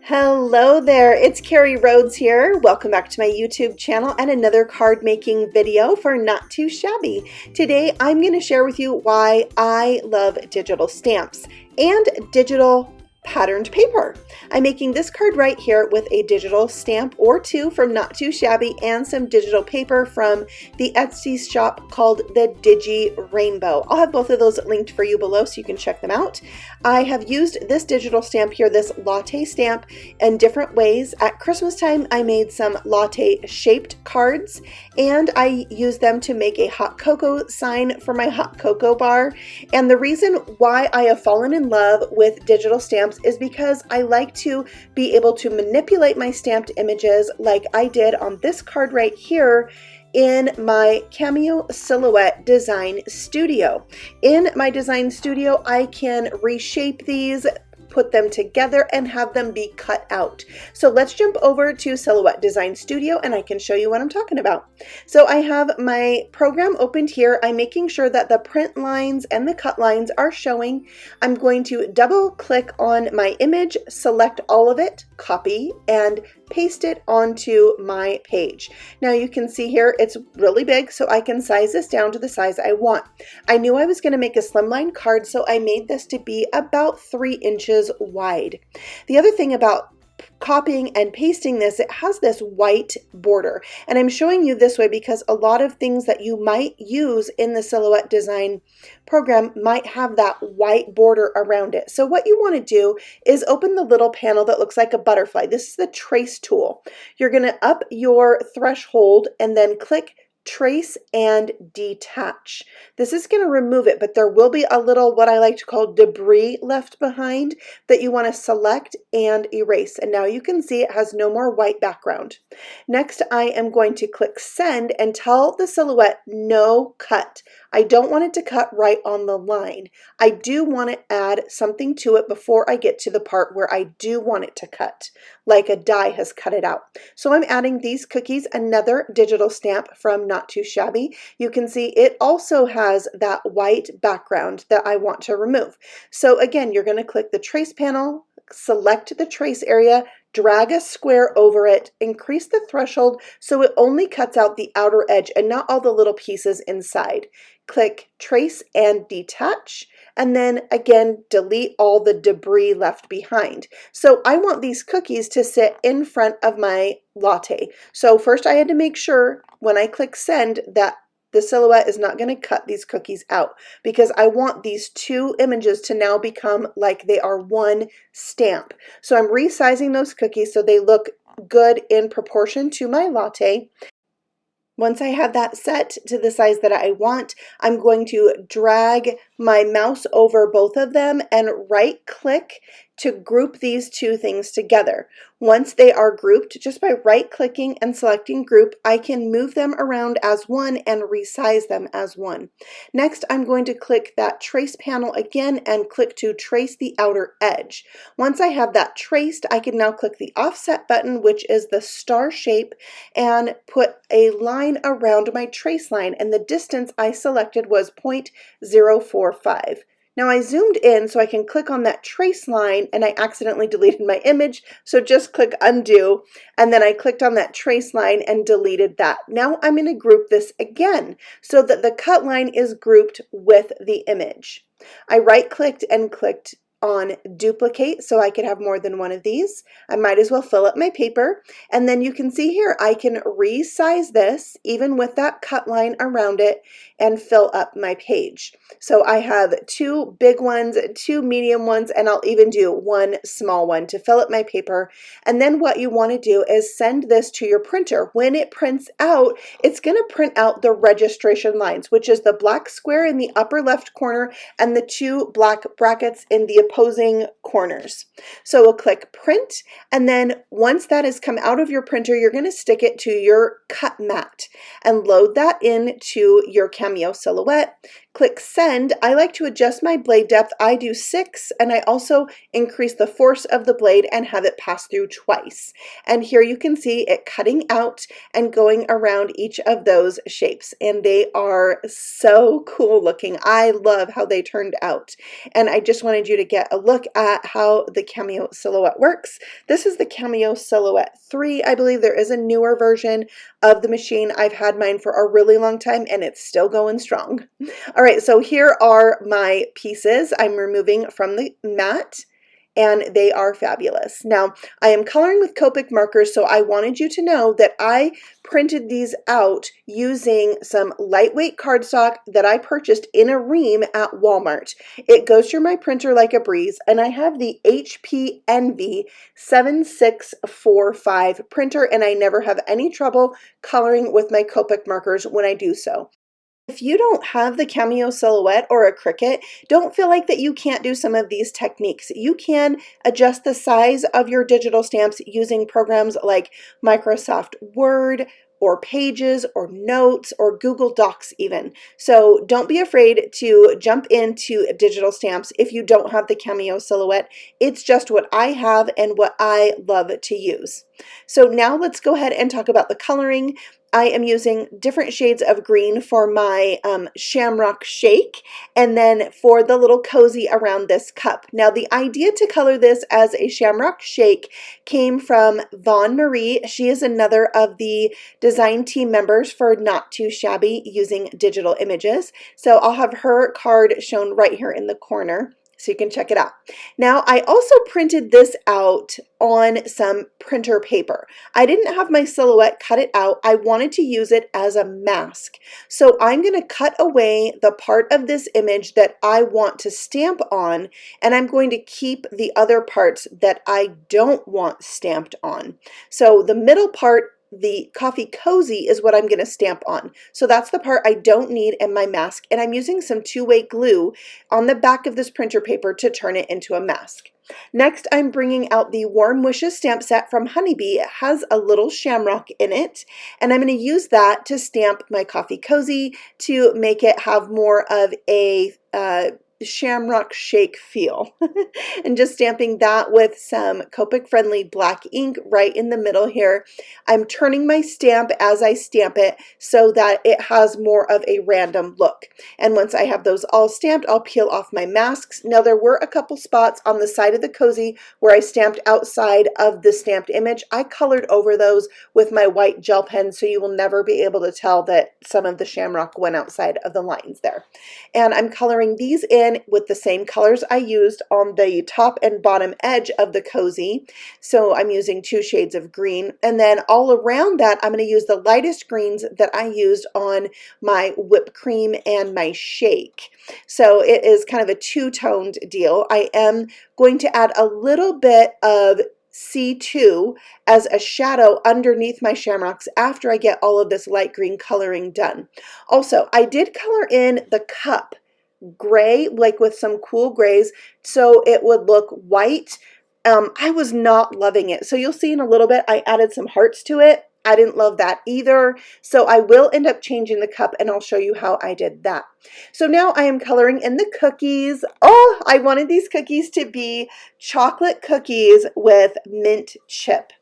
Hello there, it's Carrie Rhodes here. Welcome back to my YouTube channel and another card making video for Not Too Shabby. Today I'm going to share with you why I love digital stamps and digital patterned paper. I'm making this card right here with a digital stamp or two from Not Too Shabby and some digital paper from the Etsy shop called the DIGI Rainbow. I'll have both of those linked for you below so you can check them out. I have used this digital stamp here, this latte stamp, in different ways. At Christmas time, I made some latte shaped cards and I used them to make a hot cocoa sign for my hot cocoa bar. And the reason why I have fallen in love with digital stamps is because I like to be able to manipulate my stamped images like I did on this card right here in my Cameo Silhouette design studio. In my design studio, I can reshape these, put them together, and have them be cut out. So let's jump over to Silhouette Design Studio and I can show you what I'm talking about. So I have my program opened here. I'm making sure that the print lines and the cut lines are showing. I'm going to double click on my image, select all of it, copy, and paste it onto my page. Now you can see here it's really big, so I can size this down to the size I want. I knew I was going to make a slimline card, so I made this to be about 3 inches wide. The other thing about copying and pasting this, it has this white border, and I'm showing you this way because a lot of things that you might use in the Silhouette design program might have that white border around it. So what you want to do is open the little panel that looks like a butterfly. This is the trace tool. You're going to up your threshold and then click trace and detach. This is going to remove it, but there will be a little what I like to call debris left behind that you want to select and erase. And now you can see it has no more white background. Next, I am going to click send and tell the Silhouette no cut. I don't want it to cut right on the line. I do want to add something to it before I get to the part where I do want it to cut, like a die has cut it out. So I'm adding these cookies, another digital stamp from Not Too Shabby. You can see it also has that white background that I want to remove. So again, you're going to click the trace panel, select the trace area, drag a square over it, increase the threshold so it only cuts out the outer edge and not all the little pieces inside. Click trace and detach, and then again delete all the debris left behind. So I want these cookies to sit in front of my latte. So first I had to make sure when I click send that the Silhouette is not going to cut these cookies out because I want these two images to now become like they are one stamp. So I'm resizing those cookies so they look good in proportion to my latte. Once I have that set to the size that I want, I'm going to drag my mouse over both of them and right click to group these two things together. Once they are grouped, just by right clicking and selecting group, I can move them around as one and resize them as one. Next, I'm going to click that trace panel again and click to trace the outer edge. Once I have that traced, I can now click the offset button, which is the star shape, and put a line around my trace line, and the distance I selected was 0.045. Now I zoomed in so I can click on that trace line and I accidentally deleted my image, so just click undo, and then I clicked on that trace line and deleted that. Now I'm going to group this again so that the cut line is grouped with the image. I right clicked and clicked on duplicate so I could have more than one of these. I might as well fill up my paper, and then you can see here I can resize this even with that cut line around it and fill up my page. So I have 2 big ones, 2 medium ones, and I'll even do 1 small one to fill up my paper. And then what you want to do is send this to your printer. When it prints out, it's going to print out the registration lines, which is the black square in the upper left corner and the 2 black brackets in the opposing corners. So we'll click print, and then once that has come out of your printer, you're going to stick it to your cut mat and load that into your Cameo Silhouette. Click send. I like to adjust my blade depth. I do 6, and I also increase the force of the blade and have it pass through twice. And here you can see it cutting out and going around each of those shapes, and they are so cool looking. I love how they turned out, and I just wanted you to get get a look at how the Cameo Silhouette works. This is the Cameo Silhouette 3. I believe there is a newer version of the machine. I've had mine for a really long time and it's still going strong. All right, so here are my pieces I'm removing from the mat, and they are fabulous. Now, I am coloring with Copic markers, so I wanted you to know that I printed these out using some lightweight cardstock that I purchased in a ream at Walmart. It goes through my printer like a breeze, and I have the HP Envy 7645 printer, and I never have any trouble coloring with my Copic markers when I do so. If you don't have the Cameo Silhouette or a Cricut, don't feel like that you can't do some of these techniques. You can adjust the size of your digital stamps using programs like Microsoft Word or Pages or Notes or Google Docs even. So don't be afraid to jump into digital stamps if you don't have the Cameo Silhouette. It's just what I have and what I love to use. So now let's go ahead and talk about the coloring. I am using different shades of green for my Shamrock Shake, and then for the little cozy around this cup. Now, the idea to color this as a Shamrock Shake came from Vaughn Marie. She is another of the design team members for Not Too Shabby using digital images. So I'll have her card shown right here in the corner, so you can check it out. Now, I also printed this out on some printer paper. I didn't have my silhouette cut it out. I wanted to use it as a mask. So I'm going to cut away the part of this image that I want to stamp on, and I'm going to keep the other parts that I don't want stamped on. So the middle part, the coffee cozy, is what I'm going to stamp on. So that's the part I don't need in my mask, and I'm using some two-way glue on the back of this printer paper to turn it into a mask. Next, I'm bringing out the Warm Wishes stamp set from Honeybee. It has a little shamrock in it, and I'm going to use that to stamp my coffee cozy to make it have more of a Shamrock Shake feel. And just stamping that with some Copic friendly black ink right in the middle here. I'm turning my stamp as I stamp it so that it has more of a random look. And once I have those all stamped, I'll peel off my masks. Now, there were a couple spots on the side of the cozy where I stamped outside of the stamped image. I colored over those with my white gel pen, so you will never be able to tell that some of the shamrock went outside of the lines there. And I'm coloring these in with the same colors I used on the top and bottom edge of the cozy. So I'm using 2 shades of green, and then all around that I'm going to use the lightest greens that I used on my whipped cream and my shake. So it is kind of a two-toned deal. I am going to add a little bit of C2 as a shadow underneath my shamrocks after I get all of this light green coloring done. Also, I did color in the cup gray, like with some cool grays, so it would look white. I was not loving it. So you'll see in a little bit, I added some hearts to it. I didn't love that either. So I will end up changing the cup, and I'll show you how I did that. So now I am coloring in the cookies. Oh, I wanted these cookies to be chocolate cookies with mint chip.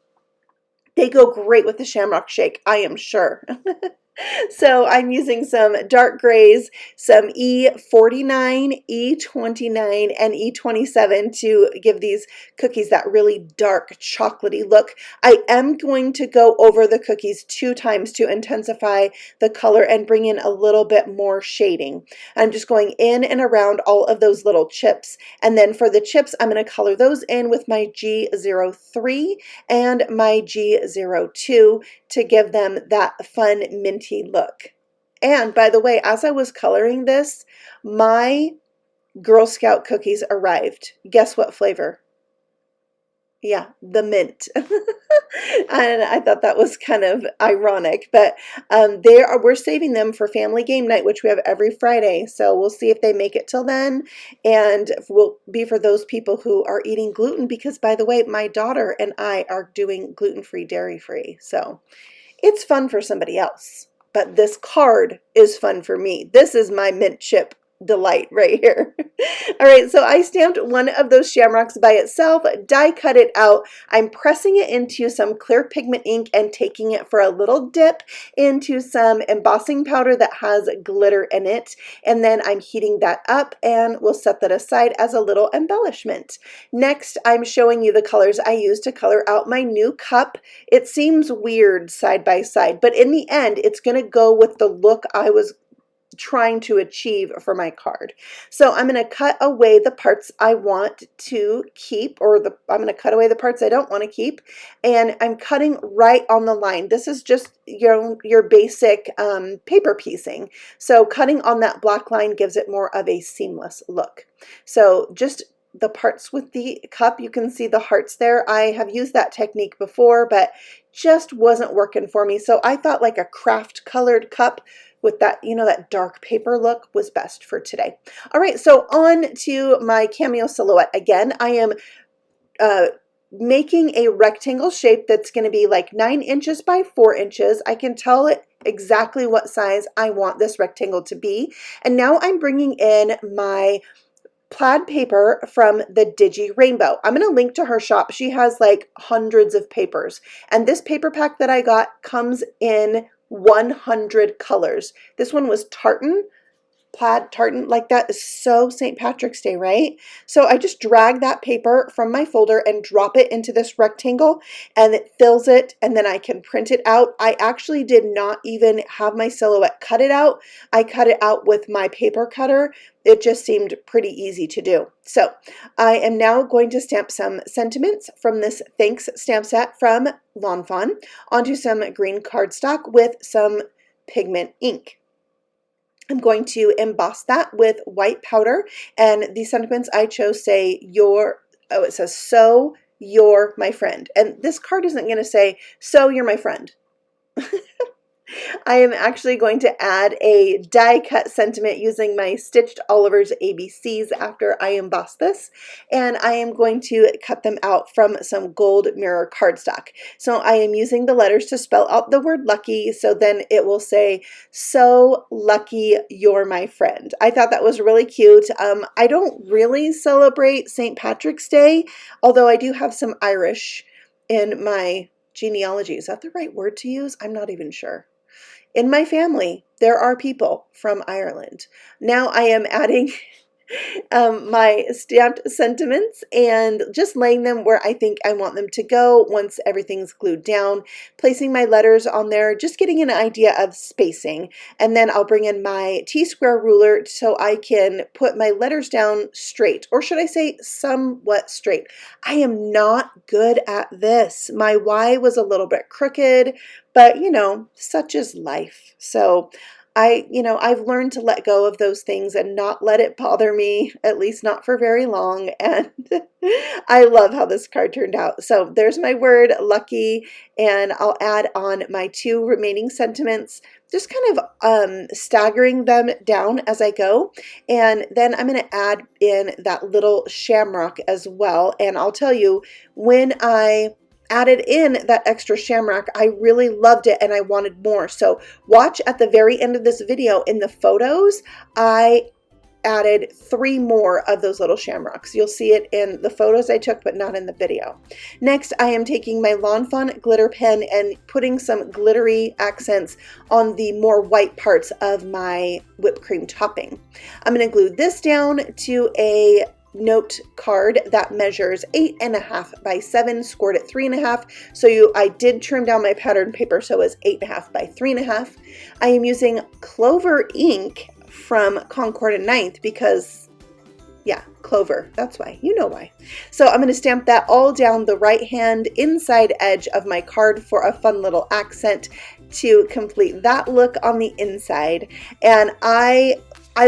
They go great with the Shamrock Shake, I am sure. So I'm using some dark grays, some E49, E29, and E27 to give these cookies that really dark chocolatey look. I am going to go over the cookies 2 times to intensify the color and bring in a little bit more shading. I'm just going in and around all of those little chips. And then for the chips, I'm going to color those in with my G03 and my G02 to give them that fun minty look. And by the way, as I was coloring this, my Girl Scout cookies arrived. Guess what flavor? Yeah, the mint. And I thought that was kind of ironic, but we're saving them for family game night, which we have every Friday. So we'll see if they make it till then, and will be for those people who are eating gluten, because by the way, my daughter and I are doing gluten-free, dairy-free. So it's fun for somebody else, but this card is fun for me. This is my mint chip delight right here. All right, so I stamped one of those shamrocks by itself, die cut it out. I'm pressing it into some clear pigment ink and taking it for a little dip into some embossing powder that has glitter in it. And then I'm heating that up and we'll set that aside as a little embellishment. Next, I'm showing you the colors I used to color out my new cup. It seems weird side by side, but in the end, it's going to go with the look I was trying to achieve for my card. So I'm going to cut away the parts I want to keep, or I'm going to cut away the parts I don't want to keep, and I'm cutting right on the line. This is just your basic paper piecing. So cutting on that black line gives it more of a seamless look. So just the parts with the cup, you can see the hearts there. I have used that technique before, but just wasn't working for me. So I thought like a craft colored cup with that, that dark paper look was best for today. All right, so on to my Cameo Silhouette. Again, I am making a rectangle shape that's going to be like 9 inches by 4 inches. I can tell it exactly what size I want this rectangle to be. And now I'm bringing in my plaid paper from the DIGI Rainbow. I'm going to link to her shop. She has like hundreds of papers. And this paper pack that I got comes in 100 colors. This one was tartan, plaid tartan. Like, that is so St. Patrick's Day, right? So I just drag that paper from my folder and drop it into this rectangle, and it fills it, and then I can print it out. I actually did not even have my silhouette cut it out. I cut it out with my paper cutter. It just seemed pretty easy to do. So I am now going to stamp some sentiments from this Thanks stamp set from Lawn Fawn onto some green cardstock with some pigment ink. I'm going to emboss that with white powder, and the sentiments I chose say it says, so you're my friend. And this card isn't going to say, so you're my friend. I am actually going to add a die cut sentiment using my Stitched Oliver's ABCs after I emboss this, and I am going to cut them out from some gold mirror cardstock. So I am using the letters to spell out the word lucky, so then it will say, so lucky you're my friend. I thought that was really cute. I don't really celebrate St. Patrick's Day, although I do have some Irish in my genealogy. Is that the right word to use? I'm not even sure. In my family, there are people from Ireland. Now I am adding my stamped sentiments and just laying them where I think I want them to go once everything's glued down, placing my letters on there, just getting an idea of spacing. And then I'll bring in my T-square ruler so I can put my letters down straight, or should I say somewhat straight. I am not good at this. My Y was a little bit crooked, but such is life. So I've learned to let go of those things and not let it bother me, at least not for very long. And I love how this card turned out. So there's my word, lucky, and I'll add on my 2 remaining sentiments, just kind of staggering them down as I go. And then I'm going to add in that little shamrock as well. And I'll tell you, when I added in that extra shamrock, I really loved it and I wanted more. So watch at the very end of this video. In the photos, I added 3 more of those little shamrocks. You'll see it in the photos I took, but not in the video. Next, I am taking my Lawn Fawn glitter pen and putting some glittery accents on the more white parts of my whipped cream topping. I'm going to glue this down to a note card that measures 8.5 by 7, scored at 3.5. So I did trim down my pattern paper, so it's 8.5 by 3.5. I am using Clover ink from Concord and Ninth because, yeah, Clover, that's why, you know why. So I'm going to stamp that all down the right hand inside edge of my card for a fun little accent to complete that look on the inside. And I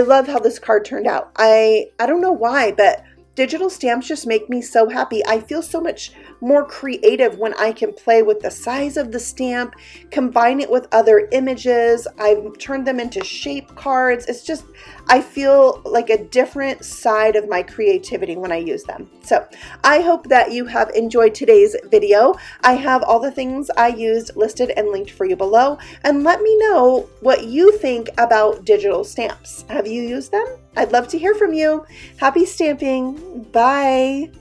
love how this card turned out. I don't know why, but digital stamps just make me so happy. I feel so much more creative when I can play with the size of the stamp, combine it with other images. I've turned them into shape cards. It's just, I feel like a different side of my creativity when I use them. So I hope that you have enjoyed today's video. I have all the things I used listed and linked for you below, and let me know what you think about digital stamps. Have you used them? I'd love to hear from you. Happy stamping. Bye.